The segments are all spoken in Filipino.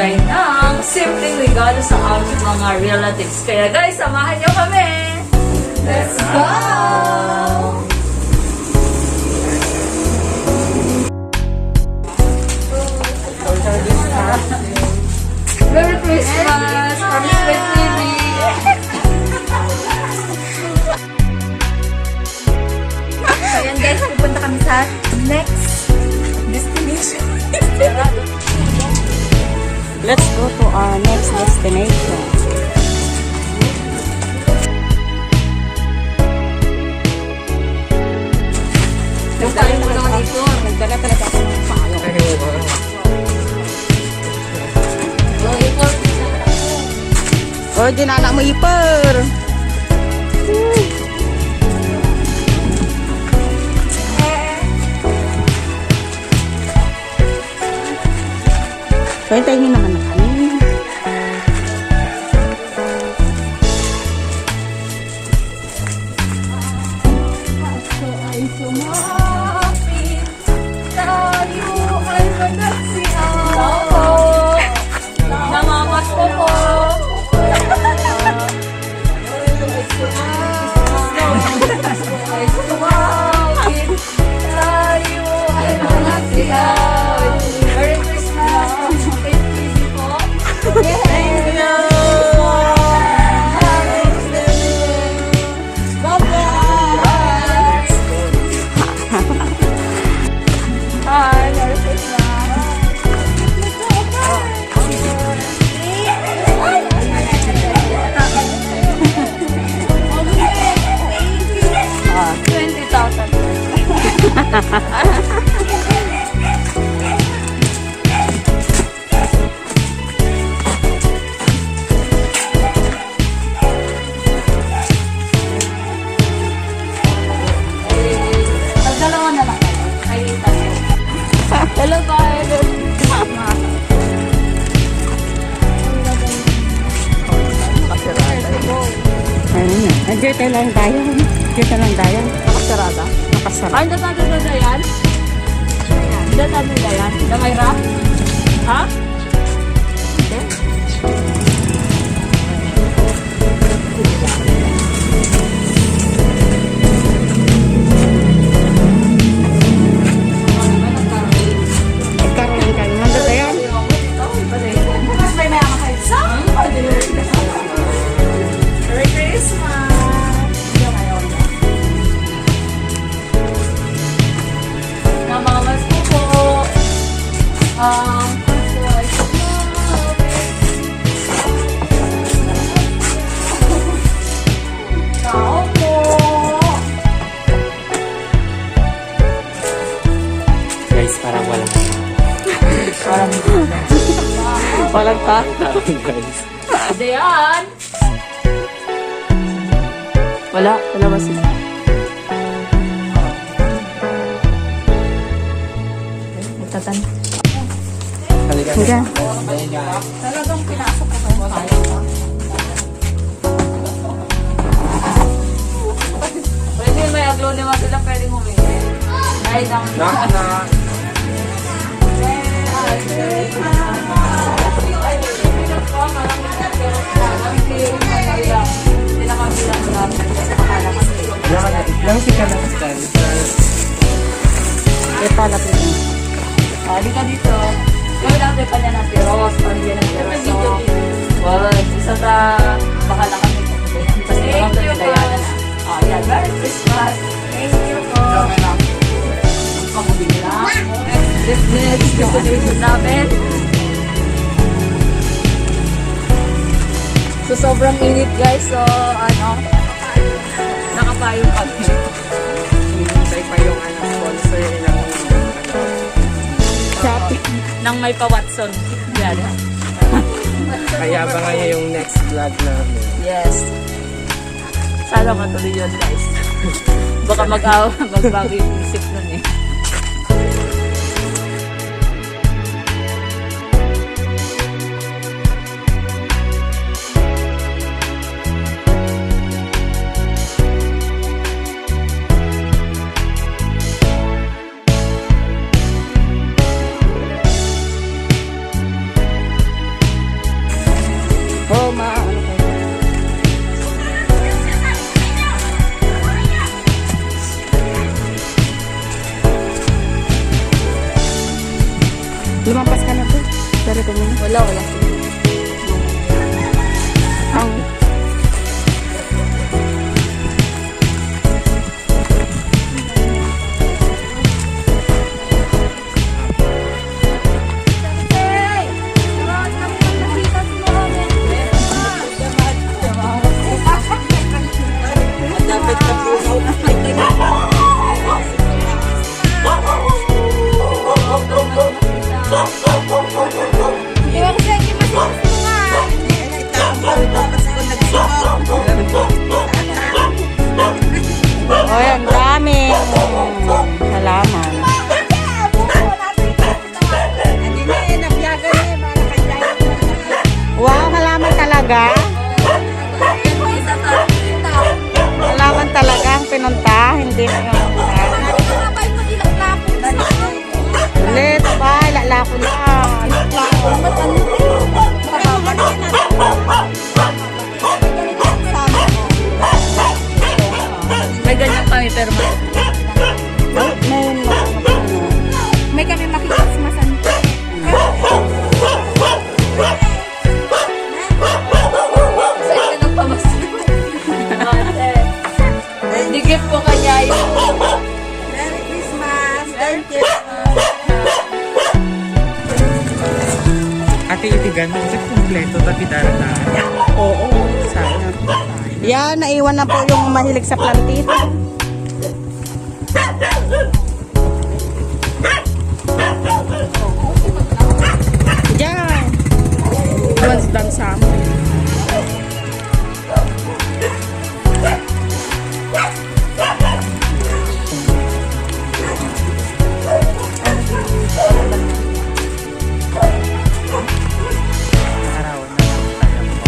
magbigay ng simpleng regalo sa aming mga relatives. Kaya guys, samahan niyo kami! Let's go! Merry Christmas from Sweet Lily! So yan guys, pupunta kami sa next destination. Let's go to our next destination. Nagdala mo naman ito. Nagdala talaga ako ng palo. Oh, dinala mo ipar. Hintayin niyo naman na kami. Sumapit, tayo ay managsihan. Namamas ko po. Sumapit, tayo ay managsihan. Merry Christmas. Thank you po. Thank you. Hi, Merry Christmas. 20,000. Dalawa na lang. Ay, tayo. Hello, bye. Ayun na. Dito lang tayo. Dito lang tayo. Nakasarada. Nakasarap. Ay, natado na yan? Natado na yan? Na may rap? Ha? Okay. Nagkaroon kayo. Nandito yan. Merry Christmas! Namamas ko po. Tao po. Guys, parang walang Walang tao. guys. Dayan! Wala. Wala ba siya? Tatan. Halika Higa. Talagang pinasok ko ba tayo? Pwede may aglo naman sila pwedeng humingi. Dahil ang... Knock. Lang si ka ng stand. Ito na po. Di ka dito. Gawin lang tayo pa niya ng tiros. Pamilya ng tiros. Isa sa bahala kami. Thank you po. Yan. Merry Christmas. Thank you po. Pamabili lang. Next destination namin. So, sobrang init guys. So, nakapayong kami. Hinintay pa yung sponsor ng Shopping. Nang may pa-Watson. Yan. kaya abangan niyo yung next vlog namin. Yes. Sana matuloy yun guys. Baka magbago yung isip nun eh. ano to? Sorry ko muna. Wala. Ang... Oh, yan, daming halaman. Wow, halaman talaga. Halaman talaga ang pinunta, hindi na yung ulit, ba? Lalako na. May ganyan kami pero May kami makikismasan. sa'yo ka nagpamas. Hindi gift ko kanya yun. Merry Christmas! Thank you! Ate Itigan, kasi kumpleto na gitara na. Oo, sayang. Yan, naiwan na po yung mahilig sa plantita. Diyan. Once done sa amin. Araw na lang tayo.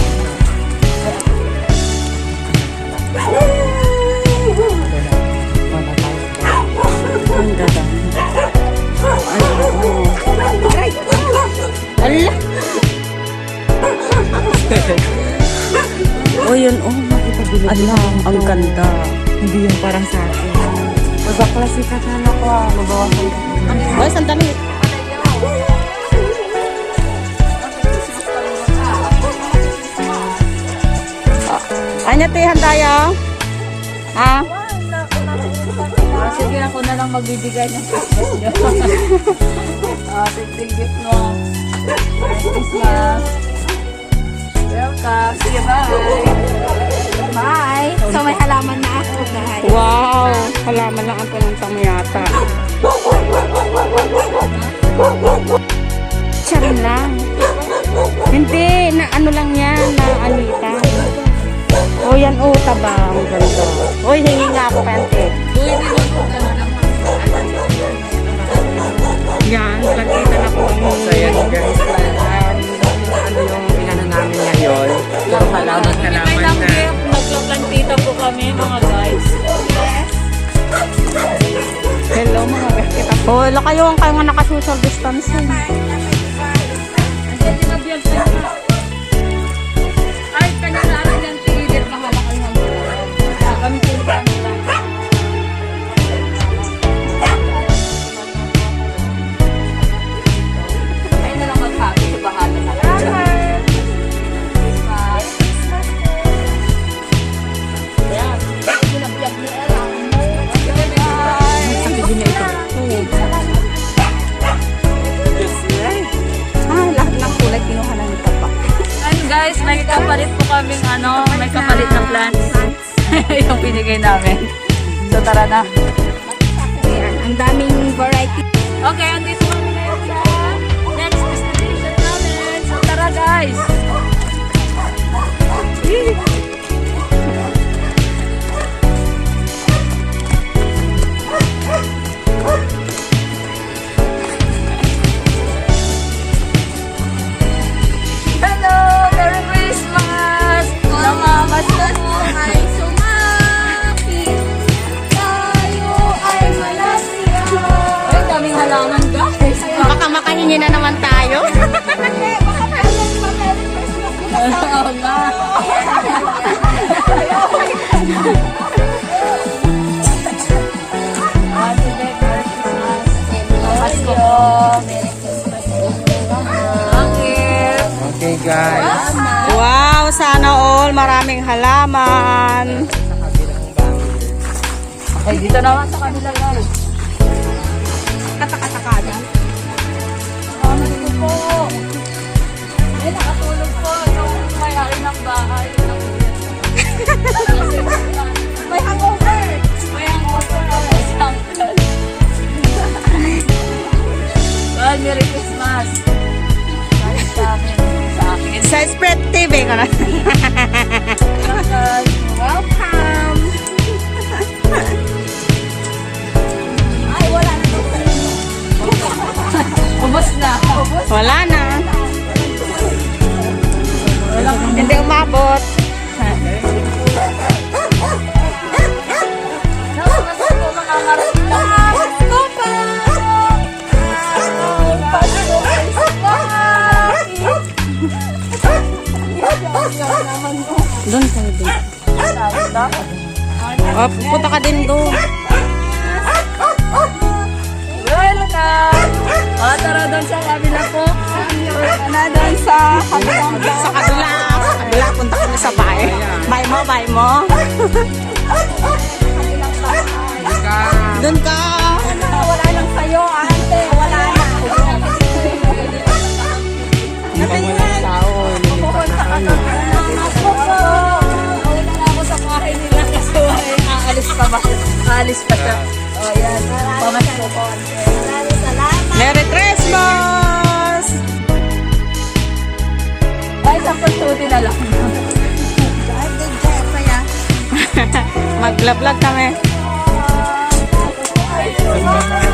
Ang ganda. Ala! O yun, makipagbilog. Ala, ang ganda. Hindi yung parang sa akin. Magbaklase ka sana ko mabawasan ka. Ay, sandali. Anyatihan tayo? Ha? Sige, ako na lang magbibigay ng Christmas nyo. Sige, gift mo. Merry Christmas. Welcome. Sige, bye. Bye! So may halaman na ako, guys. Wow! Halaman lang ang pinunta mo yata. Siya rin lang. Hindi, na ano lang yan, na anita. O yan, taba. Ang ganda. Uy, hingi nga ako, Kante. Yan, plantita na po ang So yan guys, ano yung inano namin ngayon. Puro halaman May na. gift. Magpaplantita po kami, mga guys. hello mga kita po. Wala kayo ang kayo nga naka-social distancing. Ay, kanya na rin yung tigil. Mahala kayo ng kami po kami lang. Kayo na lang mag-happy. Bahala na lang. Lahat ng kulay kinuha na nito pa. And guys, may kapalit po kaming may kapalit na plants. Yung pinigay namin. So tara na. Ayan, ang daming variety. Okay, andito kami ngayon sa next destination namin. So tara guys. Hello! Merry Christmas! Namamasdan mo! Ay, sumapit tayo ay malasya. Ay, daming halaman guys! Baka makahingi na naman tayo. Oo nga. Happy Merry Christmas! Pasko! guys. Wow, sana all. Maraming halaman. Sa kabilang bangko. Okay, dito naman sa kanila guys. Kataka-taka yan. Dito po. May nakatulog po yung may-ari ng bahay. May hangover. May hangover na may sample. Well, Merry Christmas. Kahit sa akin. Sa akin. Sa Spread TV ka na. Welcome. Ay, wala na to. Ubus na. Wala na. Hindi umabot. Nakakasal po mga karita. Pasko pa. Pasko Doon kayo doon. Oh, pupunta ka din doon. Welcome! Tara doon sa kabila po. na doon sa kabilang Sa kabila. Sa kabila. Punta kami sa bahay. Bye mo, bye mo. Doon ka. wala nang sayo, ate. Wala na. Walang tao. Lilipat na kami. Ako po! Una na ako sa bahay nila kasi aalis pa ba? Aalis pa siya. O yan. Pamasko po. Maraming salamat. Merry Christmas! Ay, sa pagtuti na lang. Ay, good job, kaya. Mag-vlog kami. Ay,